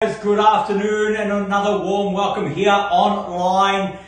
Good afternoon and another warm welcome here online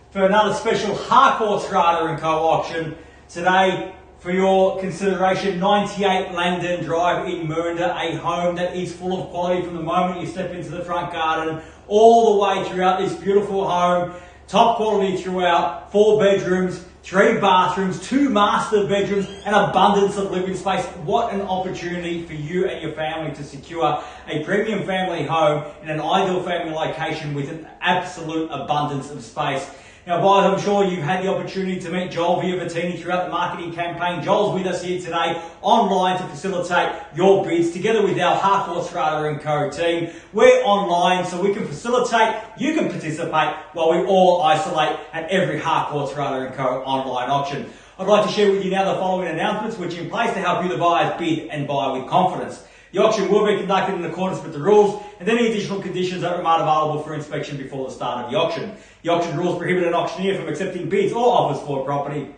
for another special Harcourts Rata & Co auction. Today, for your consideration, 98 Langdon Drive in Mernda, a home that is full of quality from the moment you step into the front garden all the way throughout this beautiful home. Top quality throughout, 4 bedrooms, 3 bathrooms, 2 master bedrooms, and abundance of living space. What an opportunity for you and your family to secure a premium family home in an ideal family location with an absolute abundance of space. Now, guys, I'm sure you've had the opportunity to meet Joel Viavattene throughout the marketing campaign. Joel's with us here today online to facilitate your bids together with our Harcourts Rata & Co team. We're online so we can facilitate, you can participate while we all isolate at every Harcourts Rata & Co online auction. I'd like to share with you now the following announcements which are in place to help you the buyers bid and buy with confidence. The auction will be conducted in accordance with the rules and any additional conditions that remain available for inspection before the start of the auction. The auction rules prohibit an auctioneer from accepting bids or offers for a property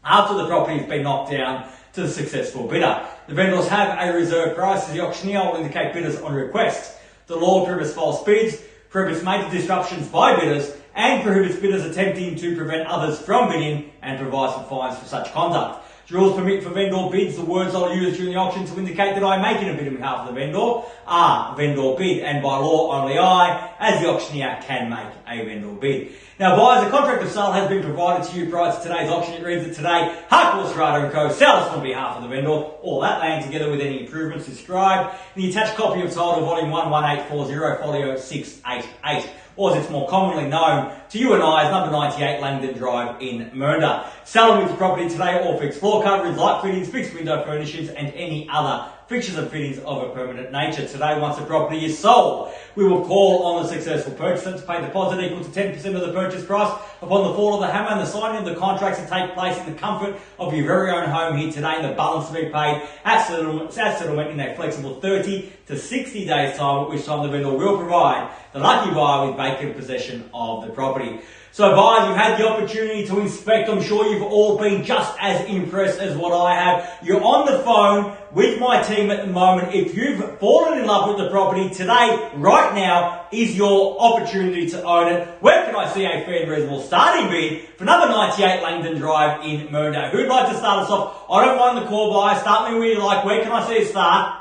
after the property has been knocked down to the successful bidder. The vendors have a reserve price as the auctioneer will indicate bidders on request. The law prohibits false bids, prohibits major disruptions by bidders, and prohibits bidders attempting to prevent others from bidding and provides for fines for such conduct. The rules permit for vendor bids. The words I'll use during the auction to indicate that I'm making a bid on behalf of the vendor are vendor bid, and by law only I, as the auctioneer, can make a vendor bid. Now, buyers, a contract of sale has been provided to you prior to today's auction. It reads that today, Harcourts Rata & Co sells on behalf of the vendor all that land together with any improvements described in the attached copy of title volume 11840 folio 688. Or as it's more commonly known to you and I as number 98 Langdon Drive in Mernda. Selling with the property today, all fixed floor coverings, light fittings, fixed window furnishings and any other fixtures and fittings of a permanent nature. Today, once the property is sold, we will call on the successful purchaser to pay a deposit equal to 10% of the purchase price upon the fall of the hammer, and the signing of the contracts to take place in the comfort of your very own home here today, and the balance to be paid at settlement in a flexible 30 to 60 days time, at which time the vendor will provide the lucky buyer with vacant possession of the property. So buyers, you've had the opportunity to inspect. I'm sure you've all been just as impressed as what I have. You're on the phone with my team at the moment. If you've fallen in love with the property, today, right now, is your opportunity to own it. Where can I see a fair and reasonable starting bid for number 98 Langdon Drive in Mernda? Who'd like to start us off? I don't mind the call, buyer. Start me where you like. Where can I see a start?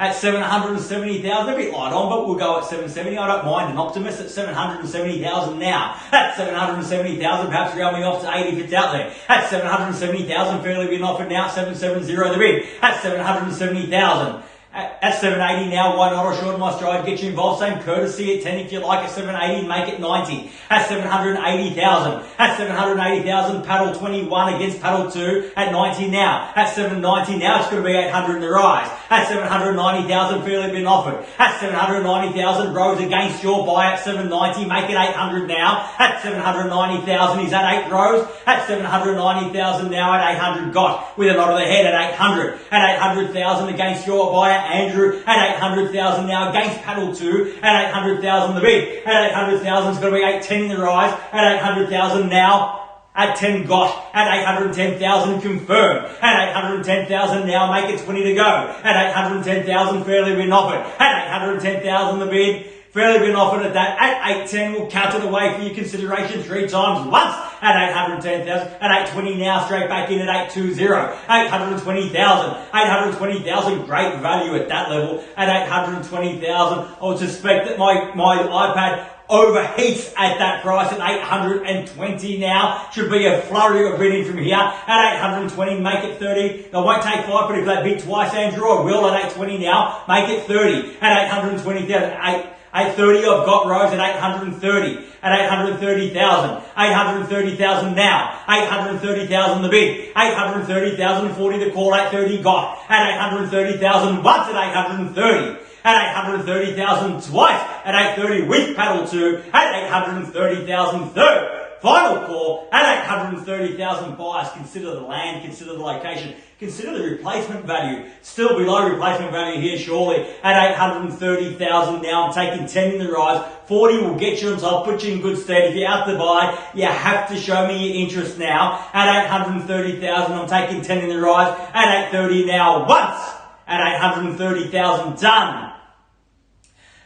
At 770,000, a bit light on, but we'll go at 770. I don't mind an optimist at 770,000 now. At 770,000, perhaps rounding off to 80 if it's out there. At 770,000, fairly being offered now, 770 the bid. At 770,000. At 780 now, why not? I'll shorten my stride, get you involved. Same courtesy at 10 if you like. At 780, make it 90. At 780,000. At 780,000, paddle 21 against paddle 2 at 90 now. At 790 now, it's going to be 800 in the rise. At 790,000, fairly been offered. At 790,000, rose against your buy at 790, make it 800 now. At 790,000, he's at 8 rows. At 790,000 now at 800, got with a nod of the head at 800. At 800,000 against your buyer, Andrew, at 800,000 now against paddle 2, at 800,000 the bid. At 800,000 it's going to be 810 in the rise. At 800,000 now, at 10 got. At 810,000 confirmed. At 810,000 now, make it 20 to go. At 810,000 fairly been offered. At 810,000 the bid. Fairly been offered at that. At 810, we'll count it away for your consideration 3 times once. At 810,000. At 820 now, straight back in at 820. 820,000. 820,000, great value at that level. At 820,000, I would suspect that my iPad overheats at that price at 820 now. Should be a flurry of bidding from here. At 820, make it 30. I won't take 5, but if they bid twice, Andrew, I will at 820 now. Make it 30. At 820,000, 830, I've got rows at 830. At 830,000. 830,000 now. 830,000 the bid. 830,000, 40 the call, 830 got. At 830,000 once at 830. At 830,000 twice. At 830 with paddle 2. At 830,000 third. Final call at 830,000 buyers. Consider the land, consider the location, consider the replacement value. Still below replacement value here, surely. At 830,000 now, I'm taking 10 in the rise. 40 will get you on top, put you in good stead. If you're out to buy, you have to show me your interest now. At 830,000, I'm taking 10 in the rise. At 830 now, once. At 830,000, done.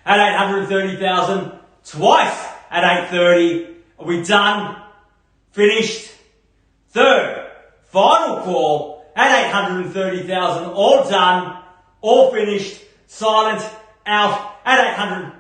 at 830,000, twice at 830. Are we done? Finished? Third, final call at 830,000, all done, all finished, silent, out at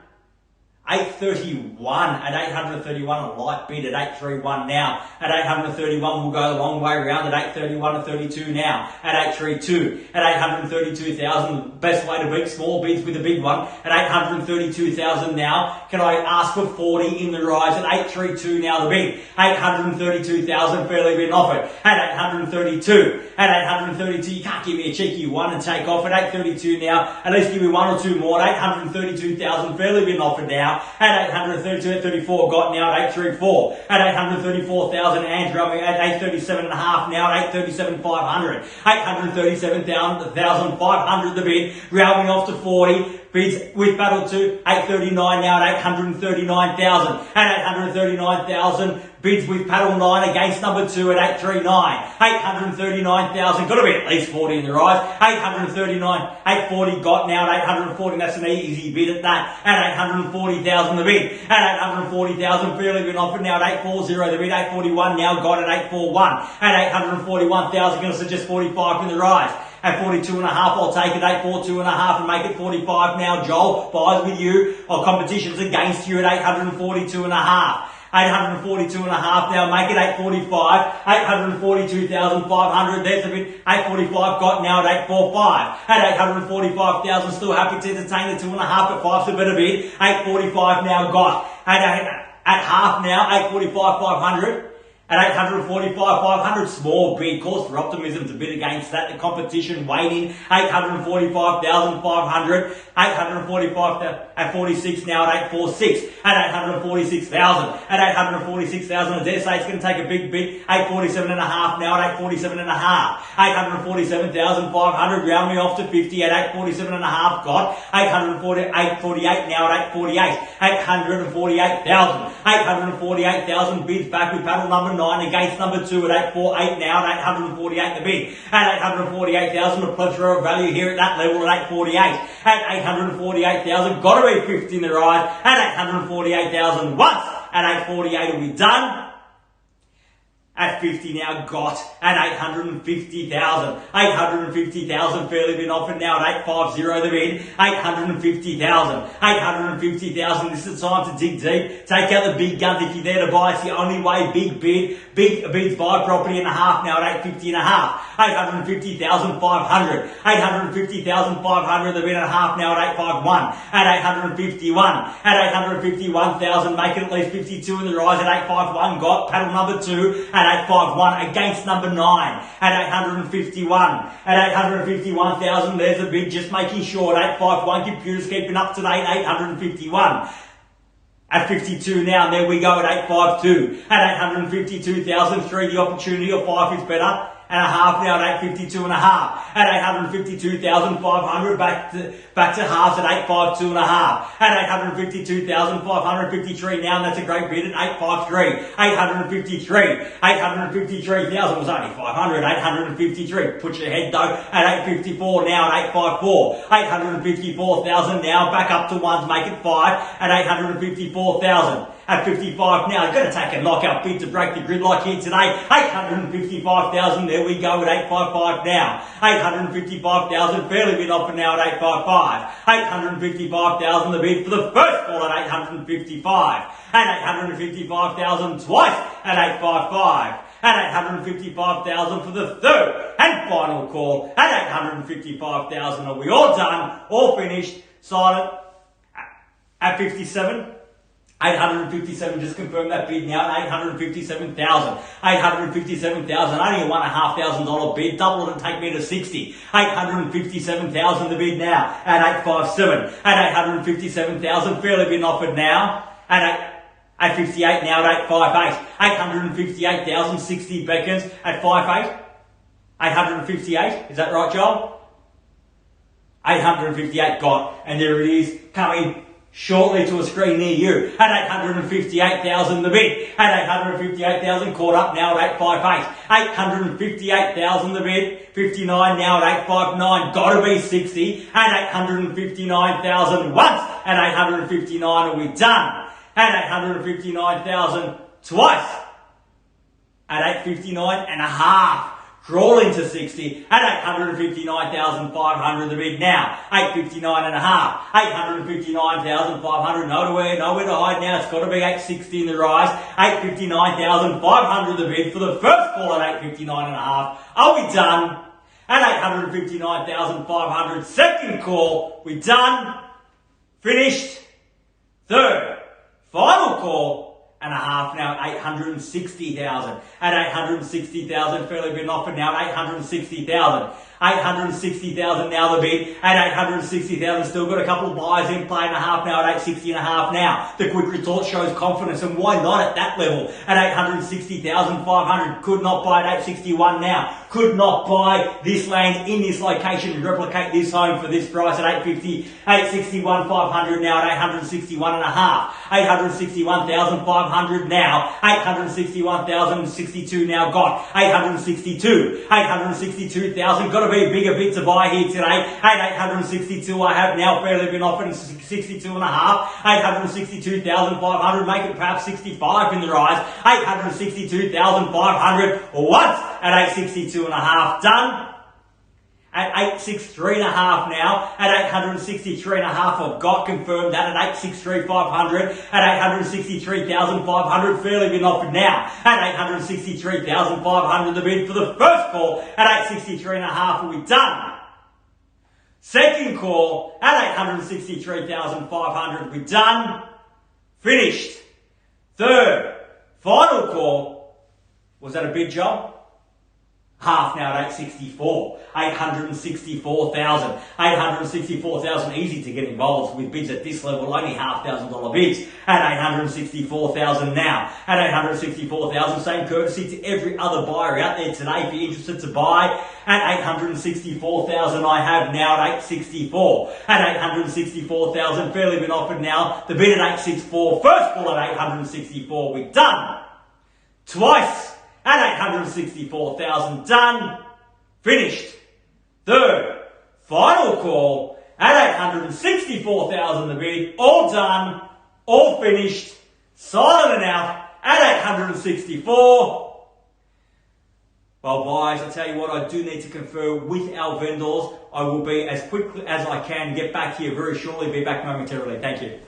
831 at 831, a light bid at 831 now. At 831 we'll go the long way around at 831 to 32 now. At 832, at 832,000, best way to beat small bids with a big one. At 832,000 now. Can I ask for 40 in the rise at 832 now the bid. 832,000 fairly been offered. At 832, at 832, you can't give me a cheeky one and take off at 832 now. At least give me one or two more. At 832,000 fairly been offered now. At 832, at 34 got now at 834. At 834,000 Andrew at 837.5 now at 837,500. 837,500 the bid. Rounding off to 40. Bids with battle to 839 now at 839,000. At 839,000. Bids with paddle 9 against number 2 at 839. 839,000. Got to be at least 40 in the rise. 839. 840 got now at 840. That's an easy bid at that. At 840,000 the bid. At 840,000 fairly been offered now at 840 the bid. 841 now got at 841. At 841,000 going to suggest 45 in the rise. At 42.5, I'll take it 842.5 and make it 45 now. Joel buys with you. Our competition's against you at 842.5. 842.5 now, make it 845, 842,500, there's a bit, 845 got now at 845, at 845,000, still happy to entertain the 2.5 at 5's a better bid, 845 now got, at half now, 845,500, at 845,500, small bid, cause for optimism to bid against that. The competition waiting, 845,500, 845 at 46 now at 846, at 846,000, at 846,000, I dare say it's going to take a big bid, 847.5 now at 847.5, 847,500, round me off to 50 at 847.5, got, 848 now at 848, 848,000, 848,000 bids back with paddle number 9 against number 2 at 848 now at 848 the bid. At 848,000, a plethora of value here at that level at 848. At 848,000, got to be 50 in the rise. At 848,000 once. At 848 will be done. At 50 now got at 850,000. 850,000 fairly been offered now at 850 the bid. 850,000. 850,000. This is the time to dig deep. Take out the big guns if you're there to buy. It's the only way. Big bid. Big bids buy property and a half now at 850.5. 850,500. 850,500 the bid and a half now at 851. At 851. At 851,000 make it at least 52 in the rise at 851 got paddle number 2 at 851 against number 9 at 851. At 851,000 there's a bid just making sure at 851 computers keeping up to date 851. At 52 now, and there we go at 852. At 852,000, 3 the opportunity or 5 is better. And a half now at 852.5. At 852,500 back to halves at 852.5. At 852,553 now, and that's a great bid at 853. 853,000 was only 500. 853. Put your head though at 854 now at 854. 854,000 now, back up to ones, make it 5 at 854,000. At 55 now, going to take a knockout bid to break the gridlock here today. 855,000, there we go at 855 now. 855,000, fairly bid offer now at 855. 855,000 the bid for the first call at 855. At 855,000 twice at 855. At 855,000 for the third and final call at 855,000. Are we all done? All finished? Silent? At 57? 857, just confirm that bid now at 857,000. 857,000, only a $1,500 bid, double it and take me to 60. 857,000 the bid now at 857. At 857,000, fairly been offered now at 58 now at 858. 858,000, 60 beckons at 58. 858, is that right, Joel? 858 got, and there it is, coming shortly to a screen near you at 858,000 the bid. At 858,000 caught up now at 858. 858,000 the bid. 59 now at 859. Got to be 60 at 859,000 once. at 859 and we're done. At 859,000 twice. At 859 and a half. Crawling to 60 at 859,500 the bid now. 859 and a half. 859,500. Nowhere to hide now. It's got to be 860 in the rise. 859,500 the bid for the first call at 859 and a half. Are we done? At 859,500. Second call. We done. Finished. Third. Final call. And a half now at 860,000. At 860,000, fairly been offered now at 860,000. 860,000 now the bid. At 860,000, still got a couple of buyers in play and a half now at 860 and a half now. The quick retort shows confidence, and why not at that level? At 860,500, could not buy at 861 now. Could not buy this land in this location and replicate this home for this price at 850, 861,500 now at 861 and a half. 861,500 now. 861,062 now got. 862,000 got to be a bigger bid to buy here today. At 862 I have now fairly been offered 62 and a half. 862,500, make it perhaps 65 in the rise. 862,500 once at 862 and a half. Done. At 863 and a half now. At 863 and a half I've got confirmed that at 863,500. At 863,500 fairly been offered now. At 863,500 the bid for the first call. At 863 and a half will be done. Second call at 863,500 we're done. Finished. Third. Final call. Was that a bid job? Half now at 864. 864,000. 864,000 easy to get involved with bids at this level, only $1,500 bids. At 864,000 now. At 864,000, same courtesy to every other buyer out there today if you're interested to buy. At 864,000 I have now at 864. At 864,000, fairly been offered now. The bid at 864. First call at 864. We're done. Twice. At 864,000 done. Finished. Third. Final call at 864,000 the bid. All done. All finished. Silent and out at 864. Well, buyers, I tell you what, I do need to confer with our vendors. I will be as quickly as I can get back here very shortly. Be back momentarily. Thank you.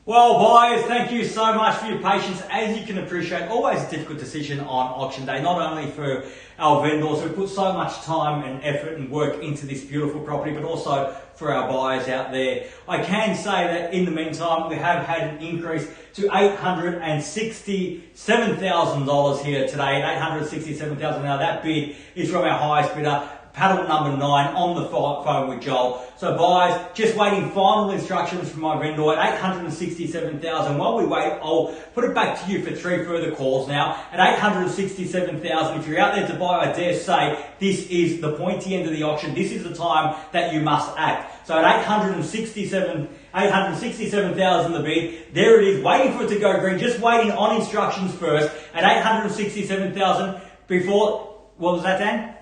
Well, buyers, thank you so much for your patience. As you can appreciate, always a difficult decision on auction day, not only for our vendors who put so much time and effort and work into this beautiful property, but also for our buyers out there. I can say that in the meantime, we have had an increase to $867,000 here today, $867,000. Now that bid is from our highest bidder, paddle number 9 on the phone with Joel. So buyers, just waiting final instructions from my vendor at $867,000. While we wait, I'll put it back to you for 3 further calls now at $867,000. If you're out there to buy, I dare say this is the pointy end of the auction. This is the time that you must act. So at $867,000 the bid, there it is, waiting for it to go green, just waiting on instructions first at $867,000 before, what was that, Dan?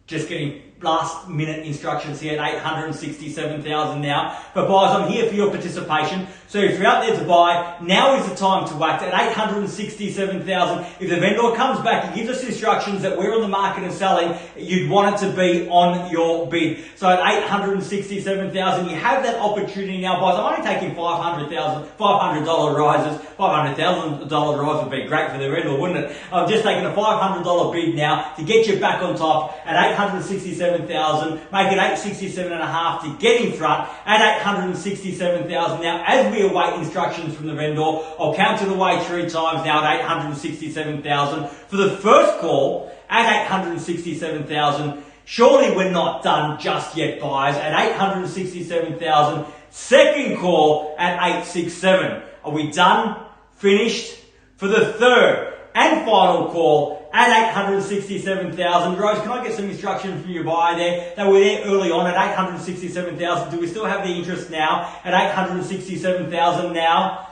Just getting last minute instructions here at $867,000 now. But buyers, I'm here for your participation. So if you're out there to buy, now is the time to act at $867,000. If the vendor comes back and gives us instructions that we're on the market and selling, you'd want it to be on your bid. So at $867,000, you have that opportunity now, buyers. I'm only taking $500 rises. $500,000 rise would be great for the vendor, wouldn't it? I'm just taking a $500 bid now to get you back on top at $867,000, make it $867.5 to get in front at $867,000. Now, as we await instructions from the vendor, I'll count it away 3 times now at $867,000. For the first call at $867,000, surely we're not done just yet, buyers, at $867,000. Second call at $867. Are we done? Finished? For the third and final call at $867,000. Rose, can I get some instructions from your buyer there? They were there early on at $867,000. Do we still have the interest now at $867,000 now?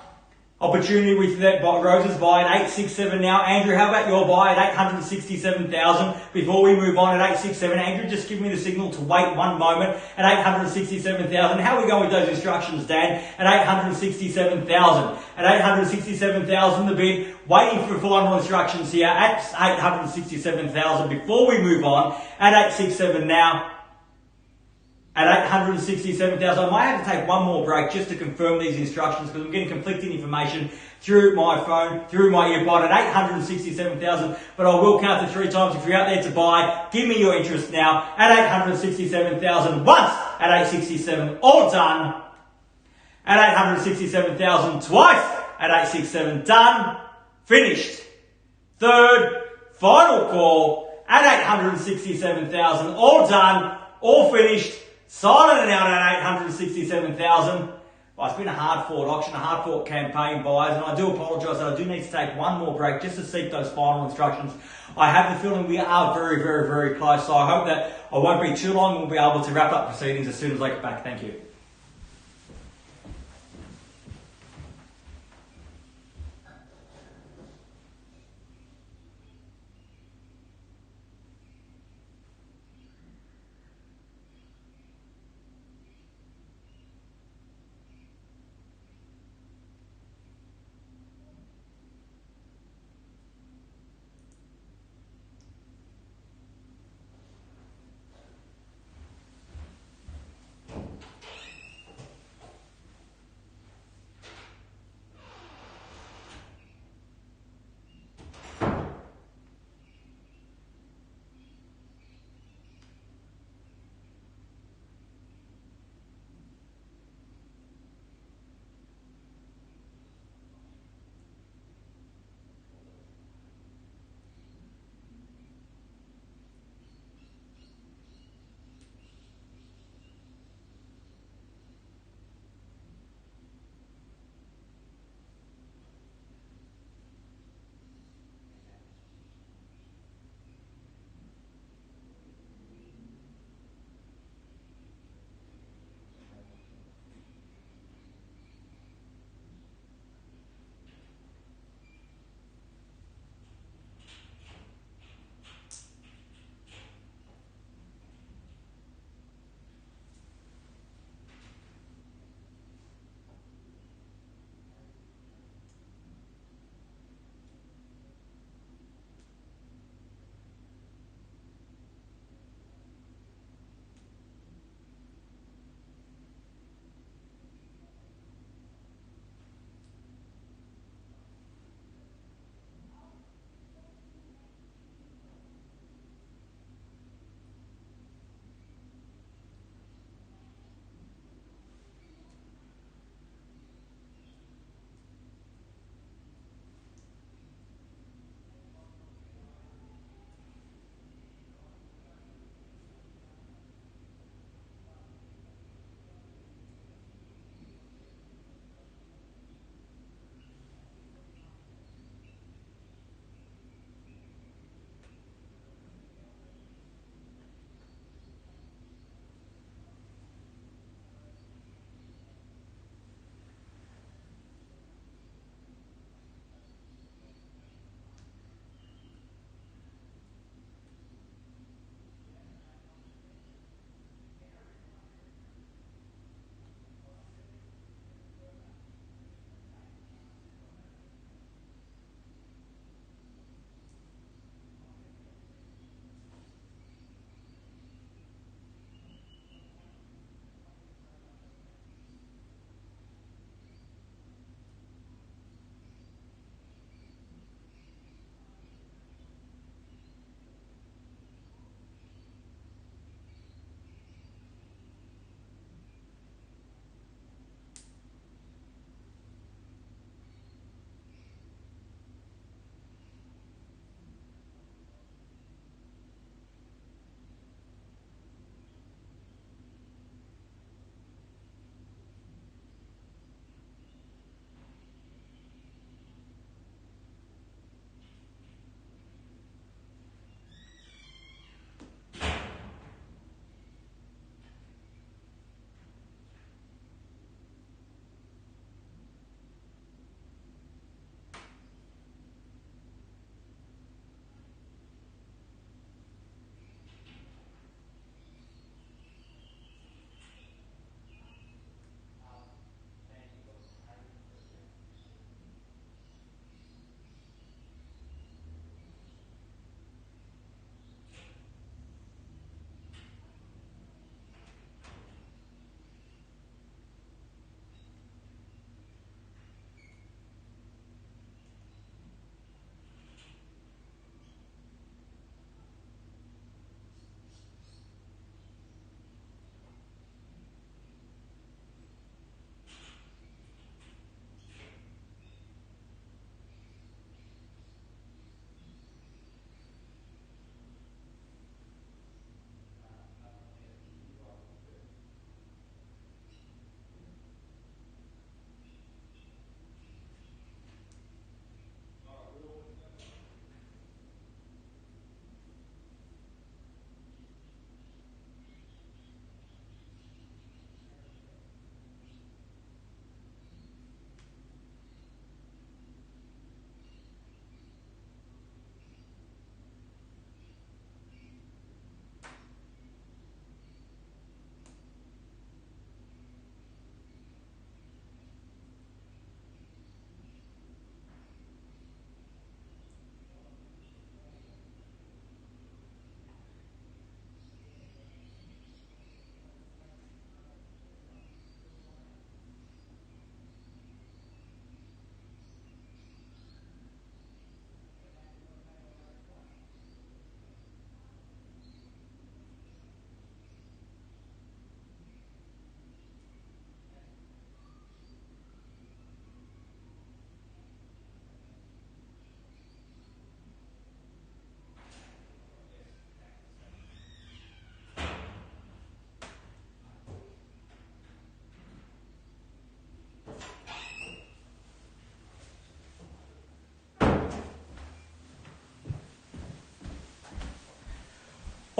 Opportunity with that Rose's buy at $867 now. Andrew, how about your buy at $867,000? Before we move on at $867, Andrew, just give me the signal to wait one moment at $867,000. How are we going with those instructions, Dan? At $867,000. At $867,000 the bid, waiting for final instructions here at $867,000. Before we move on at $867 now. At $867,000, I might have to take one more break just to confirm these instructions because I'm getting conflicting information through my phone, through my earbud at $867,000. But I will count it 3 times. If you're out there to buy, give me your interest now at $867,000. Once at $867, all done. At $867,000, twice at $867, done, finished. Third, final call at $867,000, all done, all finished. Silent and out at $867,000. Well, it's been a hard-fought auction, a hard-fought campaign, buyers, and I do apologise that I do need to take one more break just to seek those final instructions. I have the feeling we are very, very, very close, so I hope that I won't be too long. We'll be able to wrap up proceedings as soon as I get back. Thank you.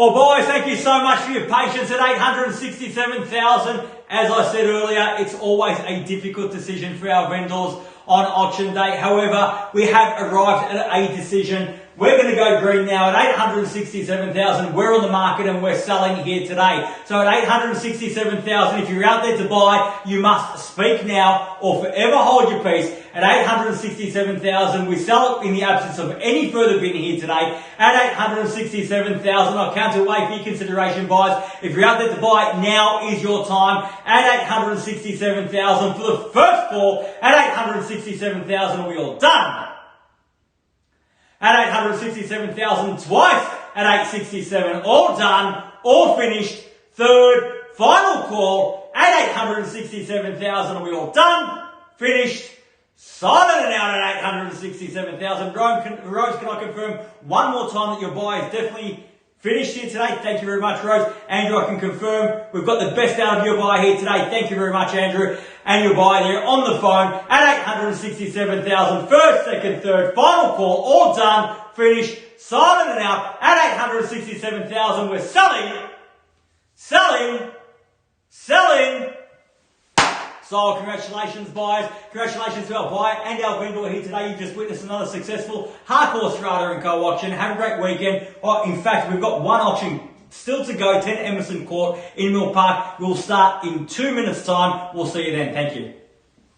Well, boys, thank you so much for your patience at 867,000. As I said earlier, it's always a difficult decision for our vendors on auction day. However, we have arrived at a decision. We're going to go green now at 867,000. We're on the market and we're selling here today. So at 867,000, if you're out there to buy, you must speak now or forever hold your peace. At 867,000, we sell in the absence of any further bidding here today. At 867,000, I can't wait for your consideration, buys. If you're out there to buy, now is your time. At 867,000 for the first call. At 867,000, are we all done? At 867,000 twice. At 867, all done, all finished. Third, final call. At 867,000, are we all done? Finished. Silent and out at 867,000. Rose, can I confirm one more time that your buy is definitely finished here today? Thank you very much, Rose. Andrew, I can confirm we've got the best out of your buy here today. Thank you very much, Andrew. And your buy there on the phone at 867,000. First, second, third, final call, all done, finished, silent and out at 867,000. We're selling. So congratulations, buyers. Congratulations to our buyer and our vendor here today. You've just witnessed another successful Harcourts Rata & Co auction. Have a great weekend. Oh, in fact, we've got one auction still to go, 10 Emerson Court in Mill Park. We'll start in 2 minutes' time. We'll see you then. Thank you.